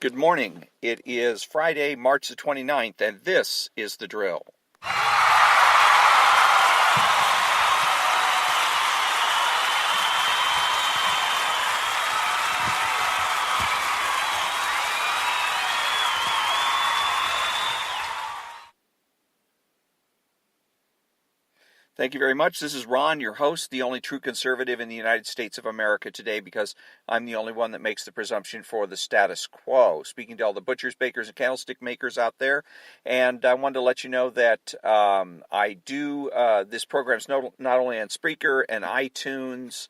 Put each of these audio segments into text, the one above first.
Good morning. It is Friday, March the 29th, and this is The Drill. Thank you very much. This is Ron, your host, the only true conservative in the United States of America today, because I'm the only one that makes the presumption for the status quo. Speaking to all the butchers, bakers, and candlestick makers out there, and I wanted to let you know that I do this program is not only on Spreaker and iTunes,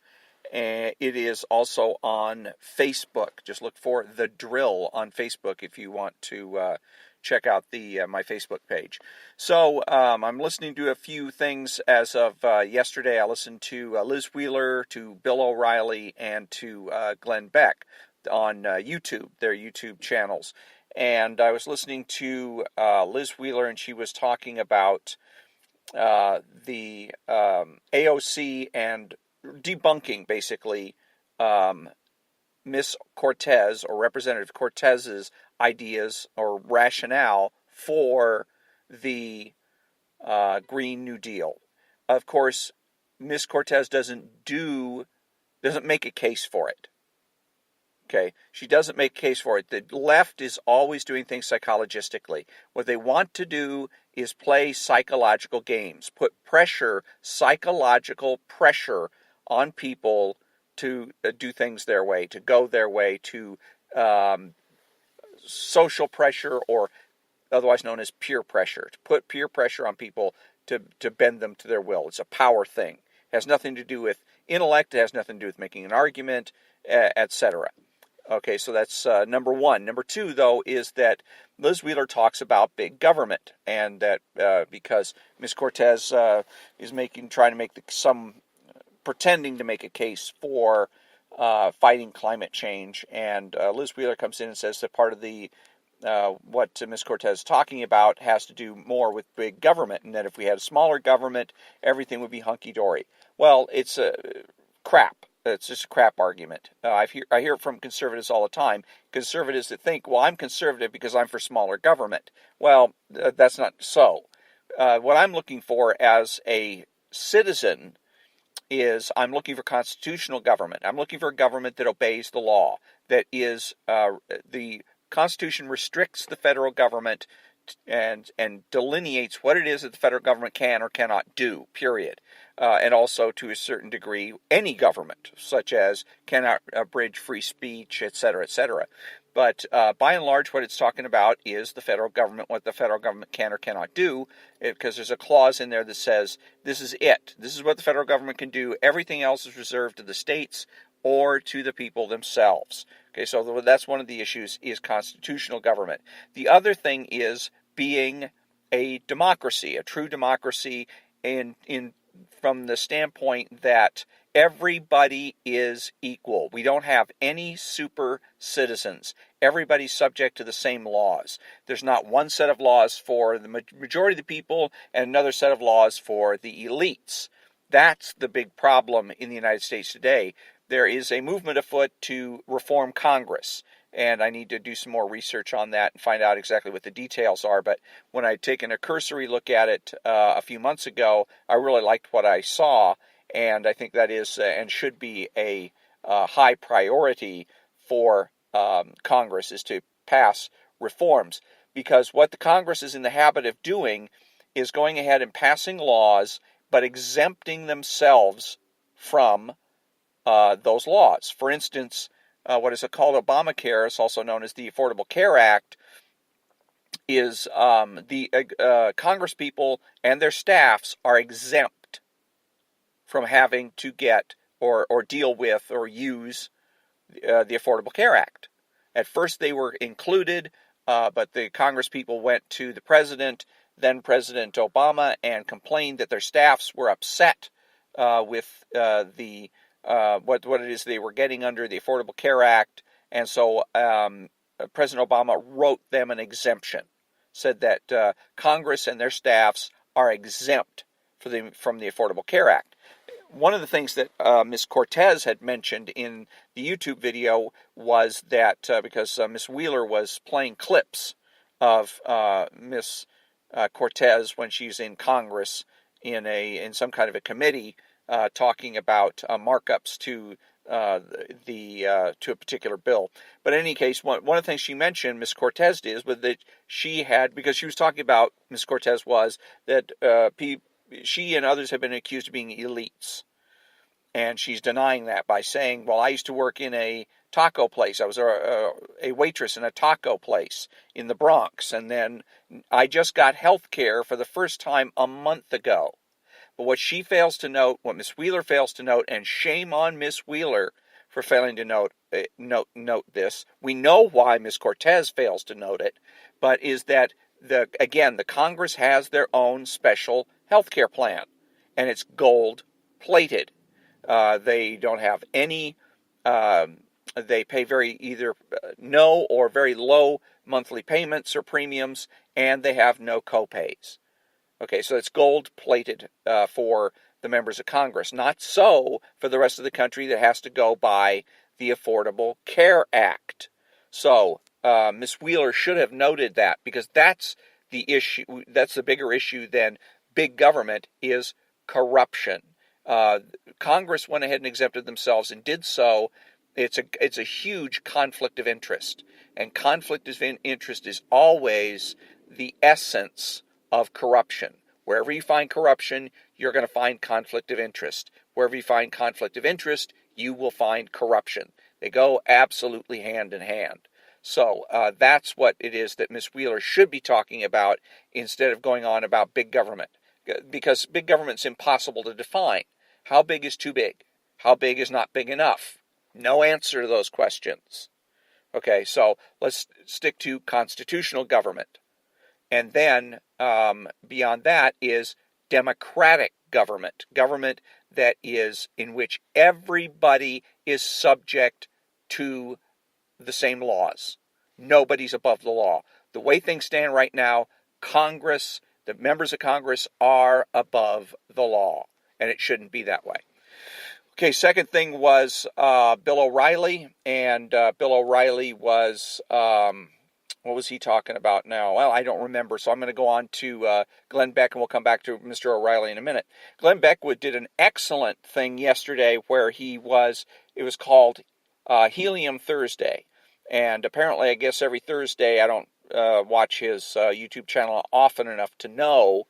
and it is also on Facebook. Just look for The Drill on Facebook if you want to check out my Facebook page. So I'm listening to a few things as of yesterday. I listened to Liz Wheeler, to Bill O'Reilly, and to Glenn Beck on YouTube, their YouTube channels. And I was listening to Liz Wheeler, and she was talking about the AOC and debunking, basically, Miss Cortez, or Representative Cortez's ideas or rationale for the Green New Deal. Of course, Miss Cortez doesn't make a case for it. Okay, she doesn't make a case for it. The left is always doing things psychologistically. What they want to do is play psychological games, put psychological pressure on people to do things their way, to go their way, to social pressure, or otherwise known as peer pressure, to put peer pressure on people to bend them to their will. It's a power thing. It has nothing to do with intellect. It has nothing to do with making an argument, etc. Okay, so that's number one. Number two, though, is that Liz Wheeler talks about big government, and that because Ms. Cortez is trying to make pretending to make a case for fighting climate change, and Liz Wheeler comes in and says that part of the what Ms. Cortez is talking about has to do more with big government, and that if we had a smaller government, everything would be hunky-dory. Well, it's crap. It's just a crap argument. I hear it from conservatives all the time. Conservatives that think, well, I'm conservative because I'm for smaller government. Well, that's not so. What I'm looking for as a citizen is I'm looking for constitutional government. I'm looking for a government that obeys the law, that is the Constitution restricts the federal government and delineates what it is that the federal government can or cannot do, period. And also, to a certain degree, any government, such as cannot abridge free speech, etc., etc. But by and large, what it's talking about is the federal government, what the federal government can or cannot do, because there's a clause in there that says, this is it. This is what the federal government can do. Everything else is reserved to the states or to the people themselves. Okay, so that's one of the issues, is constitutional government. The other thing is being a democracy, a true democracy, from the standpoint that everybody is equal. We don't have any super citizens. Everybody's subject to the same laws. There's not one set of laws for the majority of the people and another set of laws for the elites. That's the big problem in the United States today. There is a movement afoot to reform Congress, and I need to do some more research on that and find out exactly what the details are. But when I'd taken a cursory look at it a few months ago, I really liked what I saw, and I think that is and should be a high priority for Congress, is to pass reforms. Because what the Congress is in the habit of doing is going ahead and passing laws, but exempting themselves from those laws. For instance, what is called Obamacare, is also known as the Affordable Care Act, is the Congress people and their staffs are exempt from having to get or deal with or use the Affordable Care Act. At first they were included, but the Congress people went to the president, then President Obama, and complained that their staffs were upset with what it is they were getting under the Affordable Care Act, and so President Obama wrote them an exemption, said that Congress and their staffs are exempt from the Affordable Care Act. one of the things that Ms. Cortez had mentioned in the YouTube video was that because Ms. Wheeler was playing clips of Ms. Cortez when she's in Congress in some kind of a committee talking about markups to to a particular bill. But in any case, one of the things she mentioned, Ms. Cortez did, was that she had, because she was talking about, Ms. Cortez was, that she and others have been accused of being elites. And she's denying that by saying, well, I used to work in a taco place. I was a waitress in a taco place in the Bronx. And then I just got health care for the first time a month ago. But what she fails to note, what Miss Wheeler fails to note, and shame on Miss Wheeler for failing to note this. We know why Miss Cortez fails to note it, but is that the Congress has their own special health care plan, and it's gold plated. They don't have any. They pay either no or very low monthly payments or premiums, and they have no copays. Okay, so it's gold-plated for the members of Congress. Not so for the rest of the country that has to go by the Affordable Care Act. So Ms. Wheeler should have noted that, because that's the issue. That's the bigger issue than big government, is corruption. Congress went ahead and exempted themselves and did so. It's a huge conflict of interest, and conflict of interest is always the essence of corruption. Wherever you find corruption, you're going to find conflict of interest. Wherever you find conflict of interest, you will find corruption. They go absolutely hand in hand. So that's what it is that Ms. Wheeler should be talking about instead of going on about big government. Because big government's impossible to define. How big is too big? How big is not big enough? No answer to those questions. Okay, so let's stick to constitutional government. And then beyond that is democratic government. Government that is in which everybody is subject to the same laws. Nobody's above the law. The way things stand right now, Congress, the members of Congress are above the law. And it shouldn't be that way. Okay, second thing was Bill O'Reilly. And Bill O'Reilly was... what was he talking about now? Well, I don't remember, so I'm going to go on to Glenn Beck, and we'll come back to Mr. O'Reilly in a minute. Glenn Beck did an excellent thing yesterday where it was called Helium Thursday. And apparently, I guess every Thursday, I don't watch his YouTube channel often enough to know,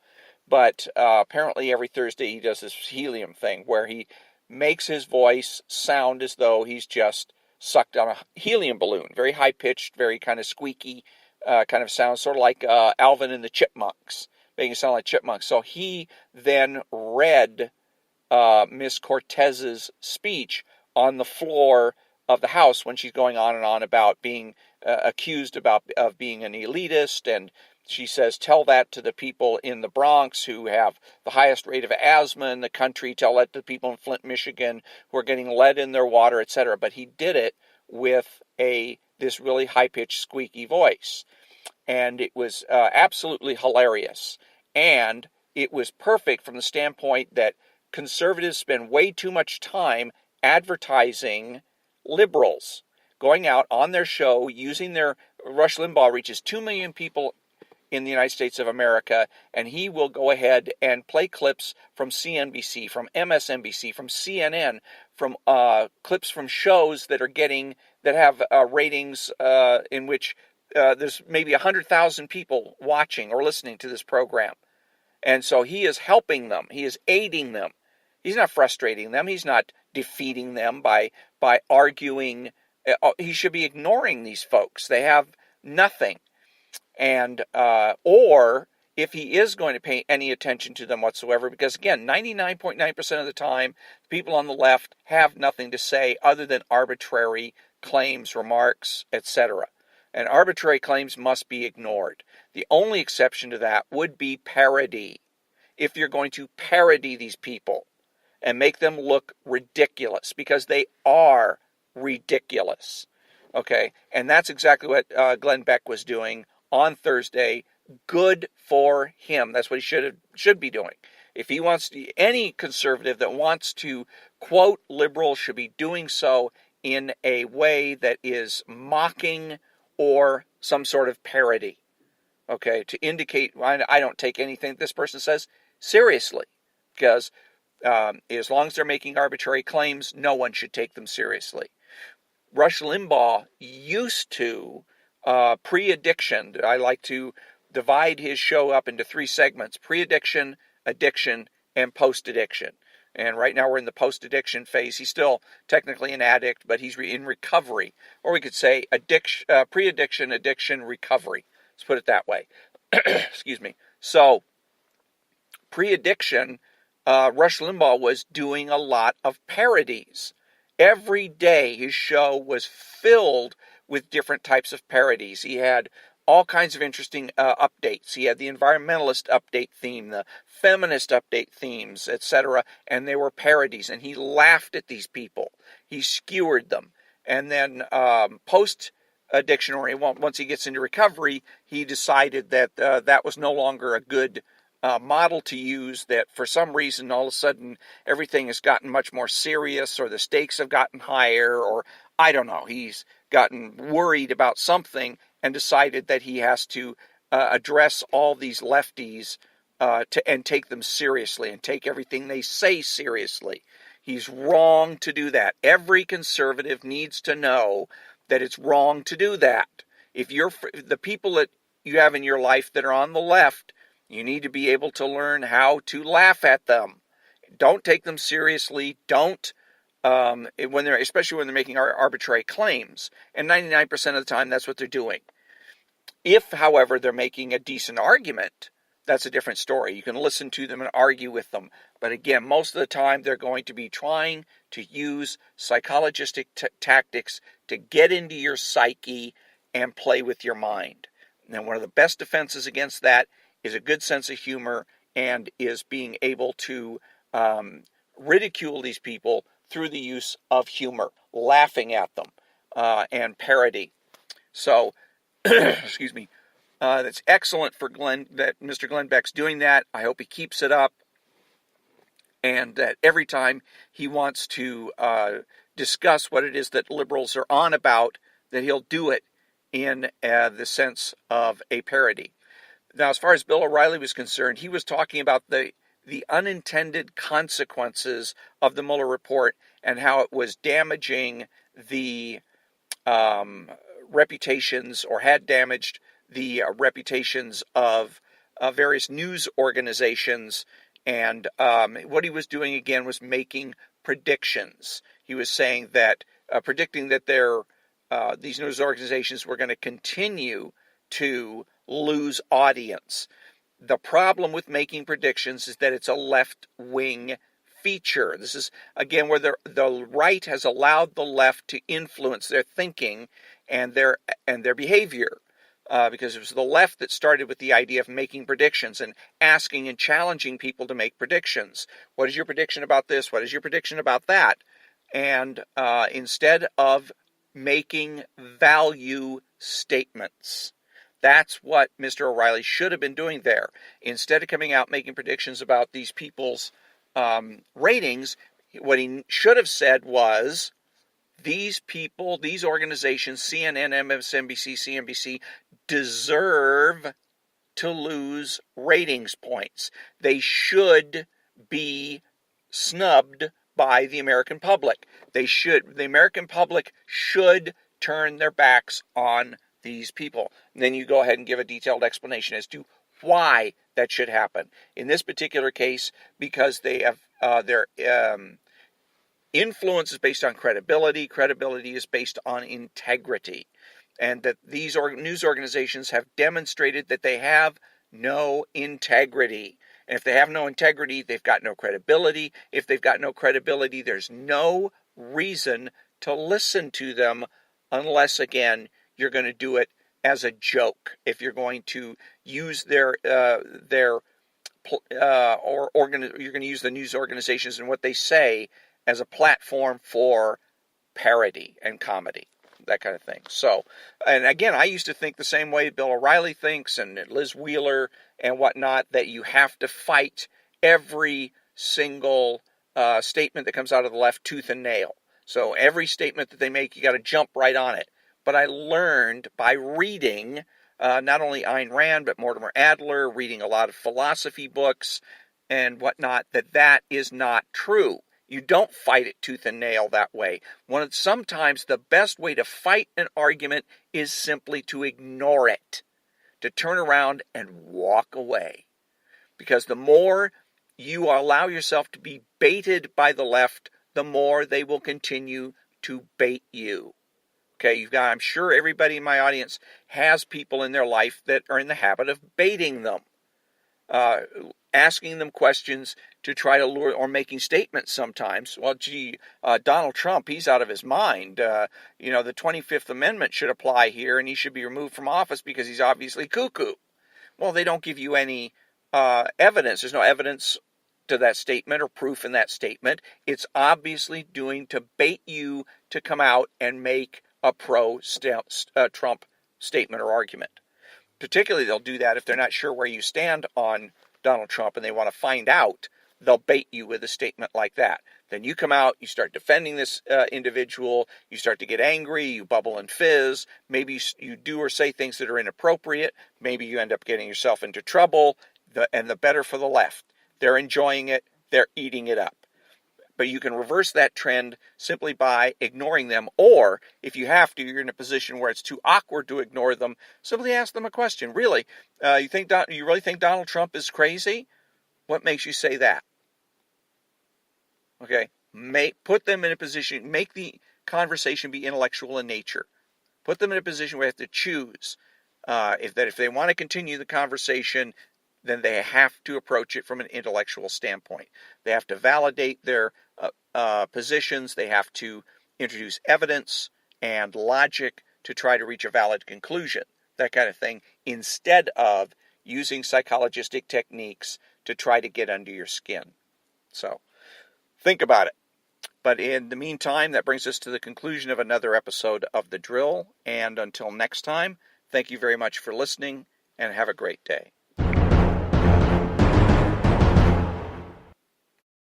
but apparently every Thursday he does this helium thing where he makes his voice sound as though he's just sucked on a helium balloon, very high-pitched, very kind of squeaky kind of sound, sort of like Alvin and the Chipmunks, making it sound like chipmunks. So he then read Miss Cortez's speech on the floor of the House when she's going on and on about being accused of being an elitist, and she says, tell that to the people in the Bronx who have the highest rate of asthma in the country. Tell that to the people in Flint, Michigan who are getting lead in their water, etc. But he did it with this really high-pitched, squeaky voice. And it was absolutely hilarious. And it was perfect from the standpoint that conservatives spend way too much time advertising liberals, going out on their show, using their... Rush Limbaugh reaches 2 million people in the United States of America, and he will go ahead and play clips from CNBC, from MSNBC, from CNN, from clips from shows that have ratings in which there's maybe 100,000 people watching or listening to this program. And so he is helping them. He is aiding them. He's not frustrating them. He's not defeating them by arguing. He should be ignoring these folks. They have nothing. And or if he is going to pay any attention to them whatsoever, because again, 99.9% of the time, people on the left have nothing to say other than arbitrary claims, remarks, etc. And arbitrary claims must be ignored. The only exception to that would be parody. If you're going to parody these people and make them look ridiculous, because they are ridiculous. Okay, and that's exactly what Glenn Beck was doing on Thursday. Good for him. That's what he should be doing. If he wants to, any conservative that wants to quote liberals should be doing so in a way that is mocking or some sort of parody. Okay, to indicate I don't take anything this person says seriously, because as long as they're making arbitrary claims, no one should take them seriously. Rush Limbaugh used to, pre-addiction, I like to divide his show up into 3 segments: pre-addiction, addiction, and post-addiction. And right now we're in the post-addiction phase. He's still technically an addict, but he's in recovery. Or we could say pre-addiction, addiction, recovery. Let's put it that way. Excuse me. So, pre-addiction, Rush Limbaugh was doing a lot of parodies. Every day his show was filled with different types of parodies. He had all kinds of interesting updates. He had the environmentalist update theme, the feminist update themes, etc., and they were parodies, and he laughed at these people. He skewered them. And then post-addiction, or once he gets into recovery, he decided that that was no longer a good model to use, that for some reason all of a sudden everything has gotten much more serious, or the stakes have gotten higher, or I don't know, he's gotten worried about something and decided that he has to address all these lefties and take them seriously and take everything they say seriously. He's wrong to do that. Every conservative needs to know that it's wrong to do that. If you're the people that you have in your life that are on the left, you need to be able to learn how to laugh at them. Don't take them seriously. Don't, especially when they're making arbitrary claims. And 99% of the time, that's what they're doing. If, however, they're making a decent argument, that's a different story. You can listen to them and argue with them. But again, most of the time, they're going to be trying to use psychologistic tactics to get into your psyche and play with your mind. And one of the best defenses against that is a good sense of humor, and is being able to ridicule these people through the use of humor, laughing at them, and parody. So, excuse me, that's excellent for Glenn, that Mr. Glenn Beck's doing that. I hope he keeps it up, and that every time he wants to discuss what it is that liberals are on about, that he'll do it in the sense of a parody. Now, as far as Bill O'Reilly was concerned, he was talking about the unintended consequences of the Mueller report and how it was damaging the reputations, or had damaged the reputations of various news organizations. And what he was doing, again, was making predictions. He was saying that, predicting that these news organizations were going to continue to lose audience. The problem with making predictions is that it's a left-wing feature. This is, again, where the right has allowed the left to influence their thinking and their behavior. Because it was the left that started with the idea of making predictions and asking and challenging people to make predictions. What is your prediction about this? What is your prediction about that? And instead of making value statements. That's what Mr. O'Reilly should have been doing there. Instead of coming out making predictions about these people's ratings, what he should have said was, these people, these organizations, CNN, MSNBC, CNBC, deserve to lose ratings points. They should be snubbed by the American public. The American public should turn their backs on these people. And then you go ahead and give a detailed explanation as to why that should happen. In this particular case, because they have their influence is based on credibility. Credibility is based on integrity. And that these news organizations have demonstrated that they have no integrity. And if they have no integrity, they've got no credibility. If they've got no credibility, there's no reason to listen to them unless, again, you're going to do it as a joke. If you're going to use you're going to use the news organizations and what they say as a platform for parody and comedy, that kind of thing. So, and again, I used to think the same way Bill O'Reilly thinks, and Liz Wheeler and whatnot, that you have to fight every single statement that comes out of the left tooth and nail. So every statement that they make, you got to jump right on it. But I learned by reading not only Ayn Rand, but Mortimer Adler, reading a lot of philosophy books and whatnot, that is not true. You don't fight it tooth and nail that way. Sometimes the best way to fight an argument is simply to ignore it, to turn around and walk away. Because the more you allow yourself to be baited by the left, the more they will continue to bait you. Okay, I'm sure everybody in my audience has people in their life that are in the habit of baiting them, asking them questions to try to lure, or making statements sometimes. Well, Donald Trump, he's out of his mind. The 25th Amendment should apply here, and he should be removed from office because he's obviously cuckoo. Well, they don't give you any evidence. There's no evidence to that statement or proof in that statement. It's obviously doing to bait you to come out and make a pro-Trump statement or argument. Particularly, they'll do that if they're not sure where you stand on Donald Trump and they want to find out. They'll bait you with a statement like that. Then you come out, you start defending this individual, you start to get angry, you bubble and fizz, maybe you do or say things that are inappropriate, maybe you end up getting yourself into trouble, and the better for the left. They're enjoying it, they're eating it up. But you can reverse that trend simply by ignoring them, or if you have to, you're in a position where it's too awkward to ignore them, simply ask them a question. Really, you really think Donald Trump is crazy? What makes you say that? Okay, put them in a position, make the conversation be intellectual in nature. Put them in a position where they have to choose. If they want to continue the conversation, then they have to approach it from an intellectual standpoint. They have to validate their positions. They have to introduce evidence and logic to try to reach a valid conclusion, that kind of thing, instead of using psychologistic techniques to try to get under your skin. So, think about it. But in the meantime, that brings us to the conclusion of another episode of The Drill. And until next time, thank you very much for listening, and have a great day.